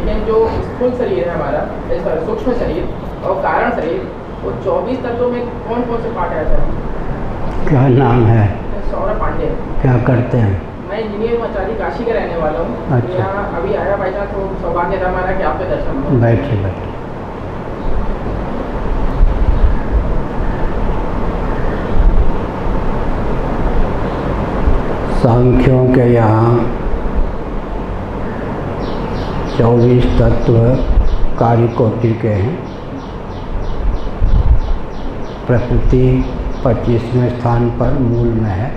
लेकिन जो स्थूल शरीर है हमारा, सूक्ष्म शरीर और कारण शरीर, वो 24 तत्वों में कौन कौन से पार्ट है सर? क्या नाम है? सौरभ पांडे। क्या करते हैं? मैं इंजीनियर हूँ, आचार्य काशी का रहने वाला हूँ। अच्छा। यहाँ अभी आया भाई साहब, तो सौभाग्य था हमारा कि आपके दर्शन हो। बैठिए बैठिए। सांख्यों के यहाँ 24 तत्व कार्यकोटि के हैं। प्रकृति 25वें स्थान पर मूल में है।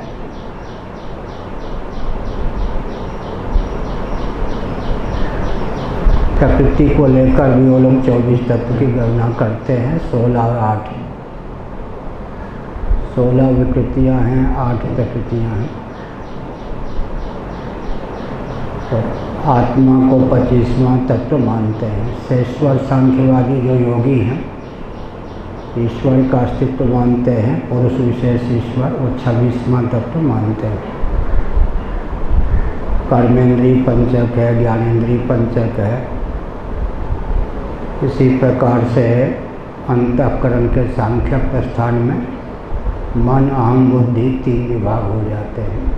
प्रकृति को लेकर भी वो लोग 24 तत्व की गणना करते हैं। 16 और 8, 16 विकृतियाँ हैं, 8 प्रकृतियाँ हैं। तो आत्मा को 25वां तत्व मानते हैं। शेश्वर सांख्यवादी जो योगी हैं, ईश्वर का अस्तित्व मानते हैं, पुरुष विशेष ईश्वर, वो 26वां तत्व मानते हैं। कर्मेंद्रीय पंचक है, ज्ञानेंद्रीय पंचक है। इसी प्रकार से अंतःकरण के सांख्य प्रस्थान में मन, अहम, बुद्धि 3 विभाग हो जाते हैं।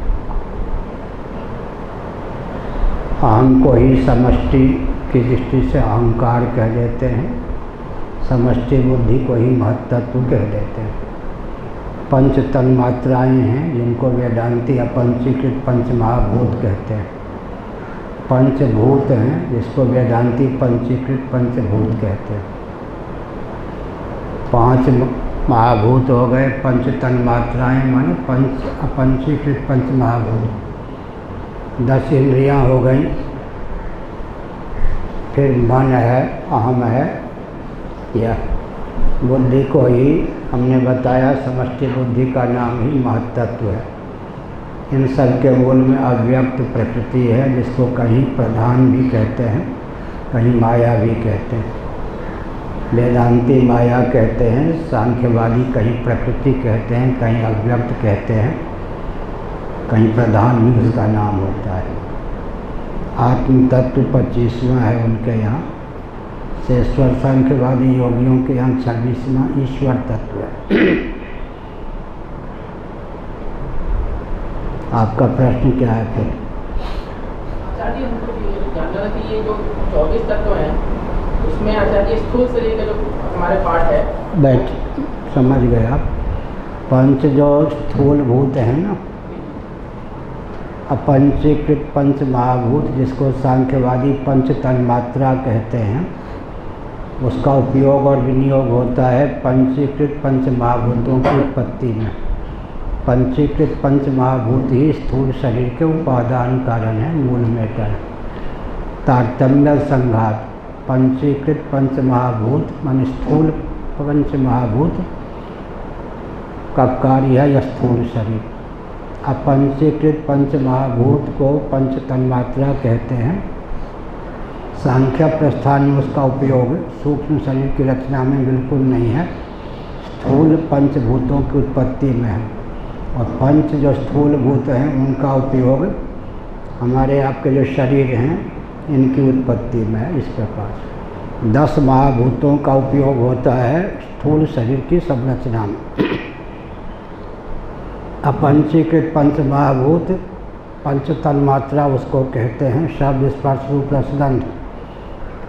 अहम को ही समष्टि की दृष्टि से अहंकार कह देते हैं, समष्टि बुद्धि को ही महत्तत्व कह देते हैं। पंच तन्मात्राएँ हैं जिनको वेदांती अपंचीकृत पंच महाभूत कहते हैं। पंचभूत हैं जिसको वेदांती पंचीकृत पंचभूत कहते हैं। 5 महाभूत हो गए, पंच तन्मात्राएँ माने पंच अपंचीकृत पंच महाभूत। 10 इंद्रियाँ हो गई, फिर मन है, अहम है, यह बुद्धि को ही हमने बताया समष्टि बुद्धि का नाम ही महत्तत्व है। इन सब के मूल में अव्यक्त प्रकृति है, जिसको कहीं प्रधान भी कहते हैं, कहीं माया भी कहते हैं। वेदांती माया कहते हैं, सांख्यवादी कहीं प्रकृति कहते हैं, कहीं अव्यक्त कहते हैं, कहीं प्रधान भी उसका नाम होता है। आत्म तत्व 25वां है उनके यहाँ। शेश्वर सांख्यवादी योगियों के यहाँ 26वां ईश्वर तत्व है। आपका प्रश्न क्या है फिर? आचार्य, हमको ये जानना है कि ये जो 24 तत्व हैं, उसमें आचार्य स्थूल शरीर का जो हमारे पार्ट है, बैठ समझ गए आप। पंच जो स्थूल भूत हैं ना, अपंचीकृत पंच महाभूत, जिसको सांख्यवादी पंच तन्मात्रा कहते हैं, उसका उपयोग और विनियोग होता है पंचीकृत पंच महाभूतों की उत्पत्ति में। पंचीकृत पंच महाभूत ही स्थूल शरीर के उपादान कारण है, मूल मेटर। तारतम्य संघात, पंचीकृत पंच महाभूत मान स्थूल पंच महाभूत का कार्य है यह स्थूल शरीर। अपंचीकृत पंच महाभूत को पंच तन्मात्रा कहते हैं। सांख्य प्रस्थान में उसका उपयोग सूक्ष्म शरीर की रचना में बिल्कुल नहीं है, स्थूल पंचभूतों की उत्पत्ति में है। और पंच जो स्थूल भूत हैं उनका उपयोग हमारे आपके जो शरीर हैं इनकी उत्पत्ति में है। इस प्रकार 10 महाभूतों का उपयोग होता है स्थूल शरीर की संरचना में। अपंचीकृत पंच महाभूत, पंच तन्मात्रा उसको कहते हैं। शब्द स्पर्श रूप रसगंध,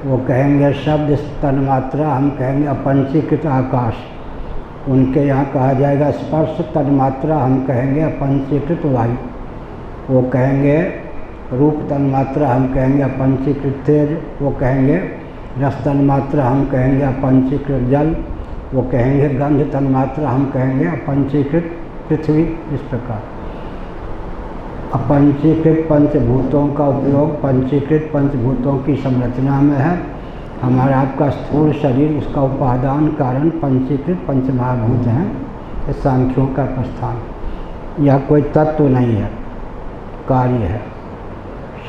वो कहेंगे शब्द तन्मात्रा, हम कहेंगे अपंचीकृत आकाश। उनके यहाँ कहा जाएगा स्पर्श तन्मात्रा, हम कहेंगे अपंचीकृत वायु। वो कहेंगे रूप तन्मात्रा, हम कहेंगे अपंचीकृत तेज। वो कहेंगे रस तन्मात्रा, हम कहेंगे अपंचीकृत जल। वो कहेंगे गंध तन्मात्रा, हम कहेंगे अपंचीकृत पृथ्वी। इस प्रकार अपंचीकृत पंचभूतों का उपयोग पंचीकृत पंचभूतों की संरचना में है। हमारा आपका स्थूल शरीर, उसका उपादान कारण पंचीकृत पंचमहाभूत हैं। इस सांख्यों का प्रस्थान यह कोई तत्व नहीं है, कार्य है।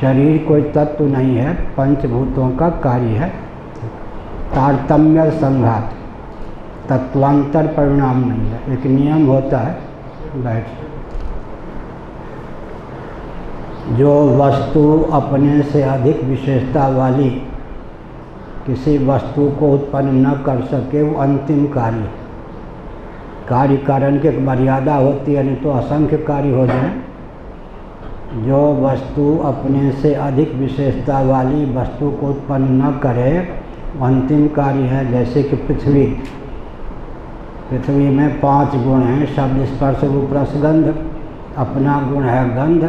शरीर कोई तत्व नहीं है, पंचभूतों का कार्य है। तारतम्य संघात, तत्वांतर परिणाम नहीं है, एक नियम होता है। बैठ जो वस्तु अपने से अधिक विशेषता वाली किसी वस्तु को उत्पन्न न कर सके वो अंतिम कार्य। कार्य कारण की एक मर्यादा होती है, नहीं तो असंख्य कार्य हो जाए। जो वस्तु अपने से अधिक विशेषता वाली वस्तु को उत्पन्न न करे वो अंतिम कार्य है। जैसे कि पृथ्वी में 5 गुण हैं, शब्द स्पर्श रूप रस गंध। अपना गुण है गंध,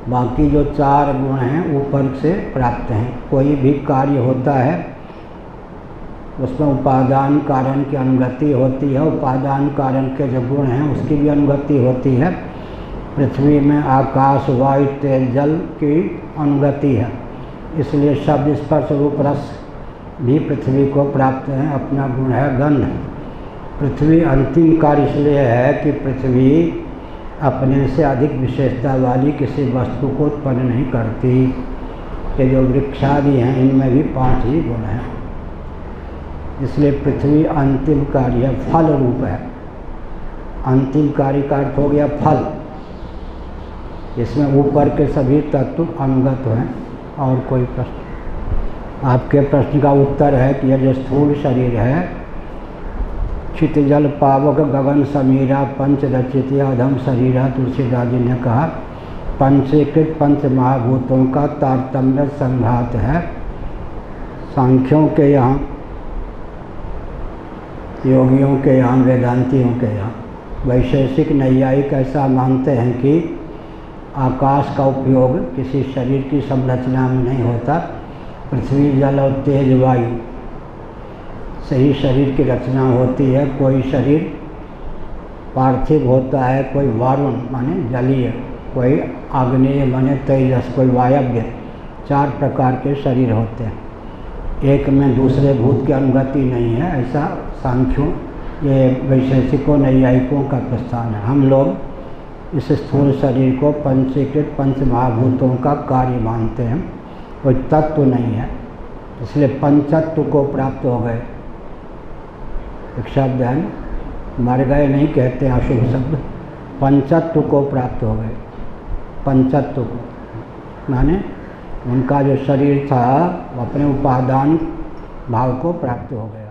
बाकी जो 4 गुण हैं ऊपर से प्राप्त हैं। कोई भी कार्य होता है उसमें उपादान कारण की अनुगति होती है, उपादान कारण के जो गुण हैं उसकी भी अनुगति होती है। पृथ्वी में आकाश, वायु, तेज, जल की अनुगति है, इसलिए शब्द स्पर्श रूप रस भी पृथ्वी को प्राप्त है। अपना गुण है गंध। पृथ्वी अंतिम कार्य इसलिए है कि पृथ्वी अपने से अधिक विशेषता वाली किसी वस्तु को उत्पन्न नहीं करती। ये जो वृक्षादि हैं इनमें भी 5 ही गुण हैं, इसलिए पृथ्वी अंतिम कार्य फल रूप है। अंतिम कार्य का अर्थ हो गया फल। इसमें ऊपर के सभी तत्व अनुगत हैं। और कोई प्रश्न? आपके प्रश्न का उत्तर है कि यह जो स्थूल शरीर है, चित जल पावक गगन समीरा पंच रचित अधम शरीरा, तुलसीदास जी ने कहा पंचीकृत पंच महाभूतों का तारतम्य संघात है। सांख्यों के यहाँ, योगियों के यहाँ, वेदांतियों के यहाँ। वैशेषिक नैयायिक ऐसा मानते हैं कि आकाश का उपयोग किसी शरीर की संरचना में नहीं होता। पृथ्वी, जल और तेज, वायु से ही शरीर की रचना होती है। कोई शरीर पार्थिव होता है, कोई वारुण माने जलीय, कोई आग्नेय माने तेजस, कोई वायव्य। 4 प्रकार के शरीर होते हैं। एक में दूसरे भूत की अनुगति नहीं है, ऐसा सांख्यों, ये वैशेषिकों नैयायिकों का प्रस्थान है। हम लोग इस स्थूल शरीर को पंचीकृत पंच महाभूतों का कार्य मानते हैं, कोई तत्व नहीं है, इसलिए पंचत्व को प्राप्त हो गए। एक शब्द है ना, मर गए नहीं कहते अशुभ शब्द, पंचत्व को प्राप्त हो गए। पंचत्व को माने उनका जो शरीर था वो अपने उपादान भाव को प्राप्त हो गया।